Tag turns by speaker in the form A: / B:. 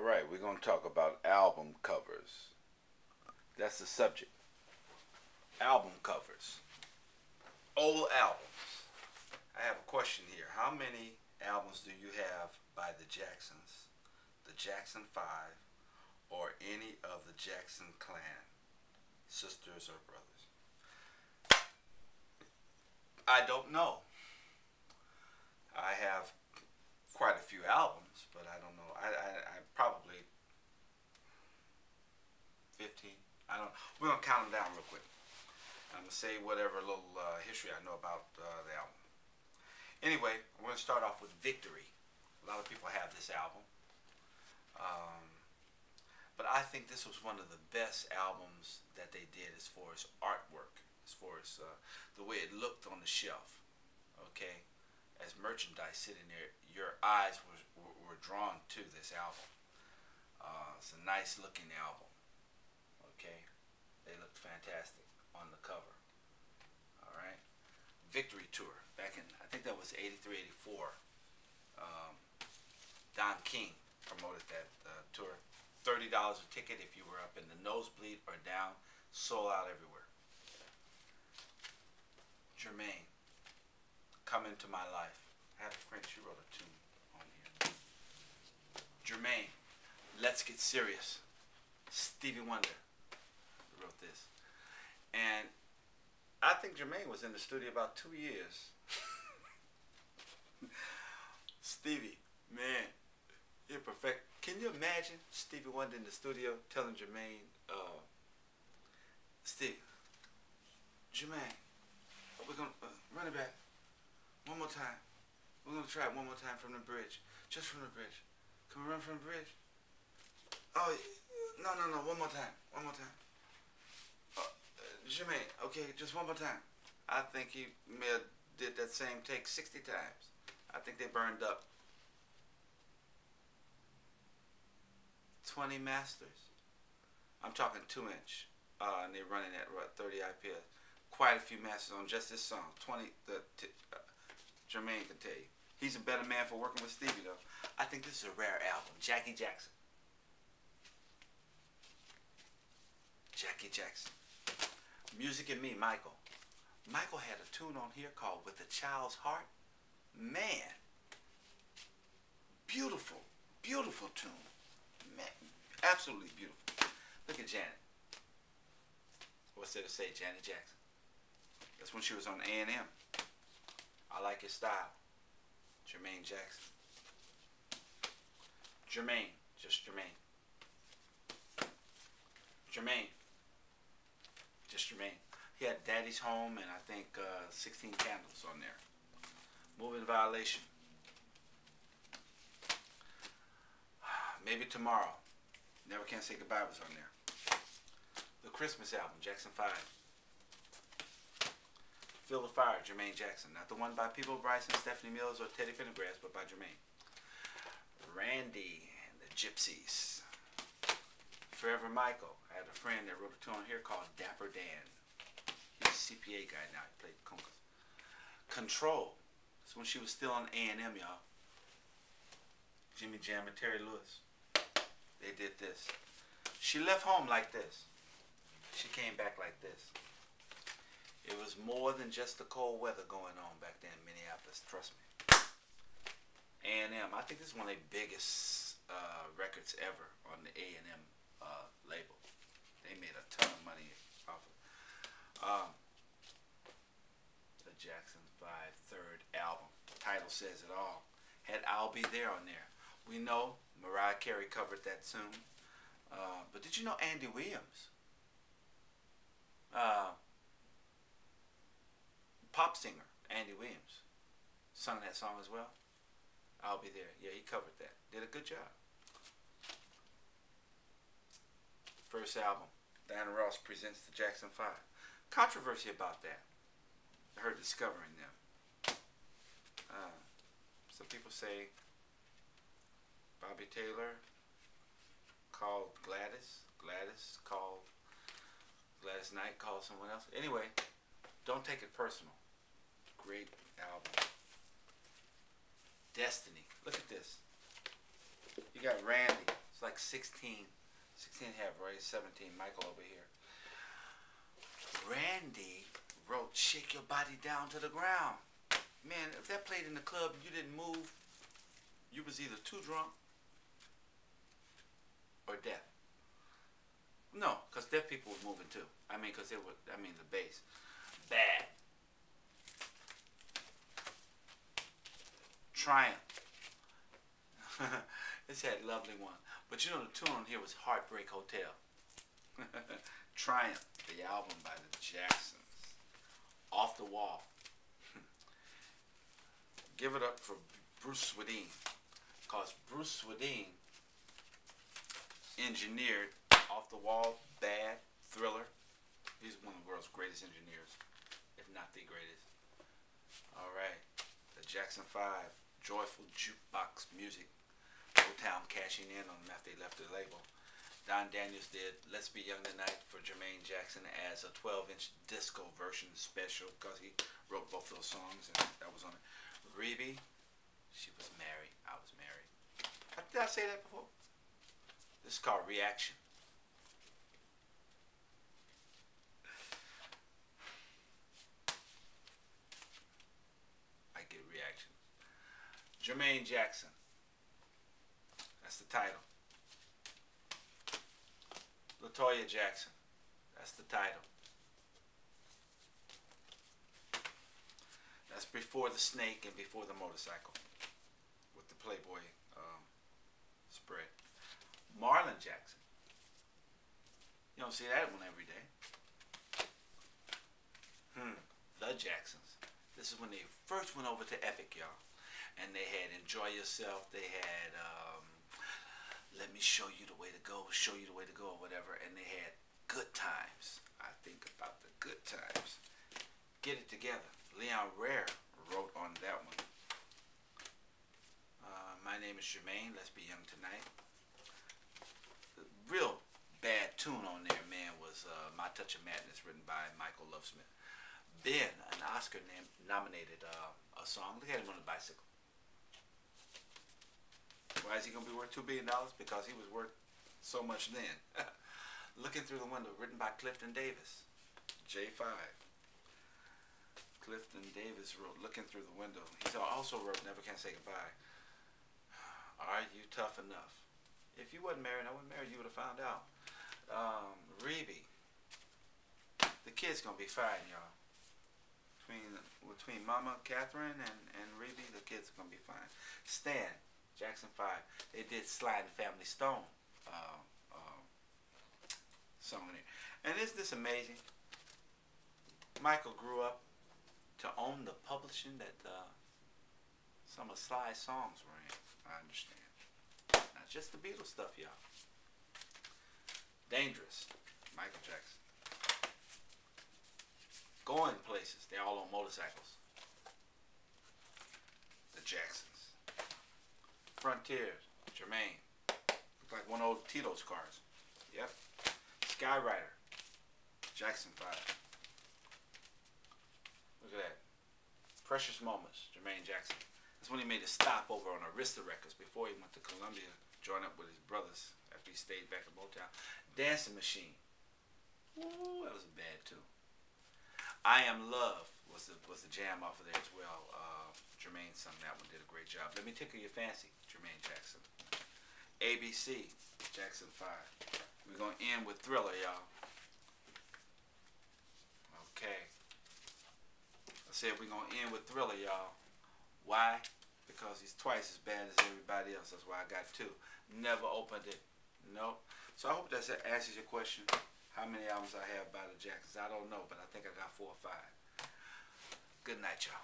A: Alright, we're going to talk about album covers. That's the subject. Album covers. Old albums. I have a question here. How many albums do you have by the Jacksons, the Jackson 5, or any of the Jackson clan, sisters or brothers? I don't know. I have quite a few albums, but I don't know. I probably 15. I don't. We're gonna count them down real quick. I'm gonna say whatever little history I know about the album. Anyway, we're gonna start off with Victory. A lot of people have this album, but I think this was one of the best albums that they did as far as artwork, as far as the way it looked on the shelf. Okay, as merchandise sitting there, your eyes were drawn to this album. It's a nice looking album. Okay, they looked fantastic on the cover. All right, Victory Tour back in, I think that was 83, 84. Don King promoted that tour. $30 a ticket if you were up in the nosebleed or down. Sold out everywhere. Jermaine, Come Into My Life. I had a friend, she wrote a tune on here. Jermaine, Let's Get Serious. Stevie Wonder wrote this. And I think Jermaine was in the studio about 2 years. Stevie, man, you're perfect. Can you imagine Stevie Wonder in the studio telling Jermaine, Steve, Jermaine, we're going to run it back one more time. We're going to try it one more time from the bridge. Just from the bridge. Can we run from the bridge? Oh, no, one more time. One more time. Jermaine, okay, just one more time. I think he may have did that same take 60 times. I think they burned up 20 masters. I'm talking 2-inch. And they're running at what, 30 IPS. Quite a few masters on just this song. 20. Jermaine can tell you. He's a better man for working with Stevie though. I think this is a rare album. Jackie Jackson. Jackie Jackson. Music and Me, Michael. Michael had a tune on here called With a Child's Heart. Man. Beautiful. Beautiful tune. Man. Absolutely beautiful. Look at Janet. What's there to say? Janet Jackson. That's when she was on A&M. I like his style. Jermaine Jackson. Jermaine. Just Jermaine. Jermaine. Just Jermaine. He had Daddy's Home and I think 16 Candles on there. Moving Violation. Maybe Tomorrow. Never Can Say Goodbye was on there. The Christmas album, Jackson 5. Feel the Fire, Jermaine Jackson. Not the one by Peabo Bryson, Stephanie Mills, or Teddy Pendergrass, but by Jermaine. Randy and the Gypsies. Forever Michael. I had a friend that wrote a tune on here called Dapper Dan. He's a CPA guy now. He played congas. Control. That's when she was still on A&M, y'all. Jimmy Jam and Terry Lewis. They did this. She left home like this. She came back like this. It was more than just the cold weather going on back then in Minneapolis, trust me. A&M, I think this is one of the biggest records ever on the A&M label. They made a ton of money off of it. The Jackson 5 third album. The title says it all. Had I'll Be There on there. We know Mariah Carey covered that tune. But did you know Andy Williams? Pop singer Andy Williams sung that song as well. I'll Be There. Yeah, he covered that. Did a good job. First album, Diana Ross presents the Jackson 5. Controversy about that. Her discovering them. Some people say Bobby Taylor called Gladys Knight called someone else. Anyway, don't take it personal. Great album. Destiny. Look at this. You got Randy. It's like 16 and a half, right? 17. Michael over here. Randy wrote "Shake Your Body Down to the Ground." Man, if that played in the club and you didn't move, you was either too drunk or deaf. No, because deaf people were moving too. I mean, because they were, I mean, the bass. Bad. Triumph. This had a lovely one. But you know, the tune on here was Heartbreak Hotel. Triumph, the album by the Jacksons. Off the Wall. Give it up for Bruce Swedien. Because Bruce Swedien engineered Off the Wall, Bad, Thriller. He's one of the world's greatest engineers, if not the greatest. Alright, the Jackson 5, Joyful Jukebox Music. Motown cashing in on them after they left the label. Don Daniels did Let's Be Young Tonight for Jermaine Jackson as a 12-inch disco version special because he wrote both those songs and that was on it. Rebbie, she was married. I was married. Did I say that before? This is called Reaction. I get reactions. Jermaine Jackson. That's the title. Latoya Jackson. That's the title. That's Before the Snake and Before the Motorcycle with the Playboy spread. Marlon Jackson. You don't see that one every day. The Jacksons. This is when they first went over to Epic, y'all. And they had Enjoy Yourself. They had Let Me Show You the Way to Go, Show You the Way to Go, or whatever. And they had Good Times. I think about the good times. Get It Together. Leon Rare wrote on that one. My Name is Jermaine. Let's Be Young Tonight. The real bad tune on there, man, was My Touch of Madness, written by Michael Lovesmith. Ben, an Oscar-nominated a song. Look at him on the bicycle. Why is he going to be worth $2 billion? Because he was worth so much then. Looking Through the Window, written by Clifton Davis. J5. Clifton Davis wrote Looking Through the Window. He also wrote Never Can Say Goodbye. Are You Tough Enough? If you wasn't married, I wasn't married, you would have found out. Rebbie. The kid's going to be fine, y'all. Between Mama Catherine and Rebbie, the kids are going to be fine. Stan, Jackson 5. They did Slide and Family Stone song in there. And isn't this amazing? Michael grew up to own the publishing that some of Sly's songs were in. I understand. Not just the Beatles stuff, y'all. Dangerous, Michael Jackson. Going Places, they're all on motorcycles. The Jacksons. Frontiers, Jermaine. Look like one of old Tito's cars. Yep. Skyrider, Jackson 5. Look at that. Precious Moments, Jermaine Jackson. That's when he made a stop over on Arista Records before he went to Columbia, joined up with his brothers after he stayed back in Motown. Dancing Machine. Ooh, that was bad too. I Am Love was the jam off of there as well. Jermaine sung that one, did a great job. Let Me Tickle Your Fancy, Jermaine Jackson. ABC, Jackson 5. We're going to end with Thriller, y'all. Okay. I said we're going to end with Thriller, y'all. Why? Because he's twice as bad as everybody else. That's why I got 2. Never opened it. Nope. So I hope that answers your question. How many albums I have by the Jacksons? I don't know, but I think I got 4 or 5. Good night, y'all.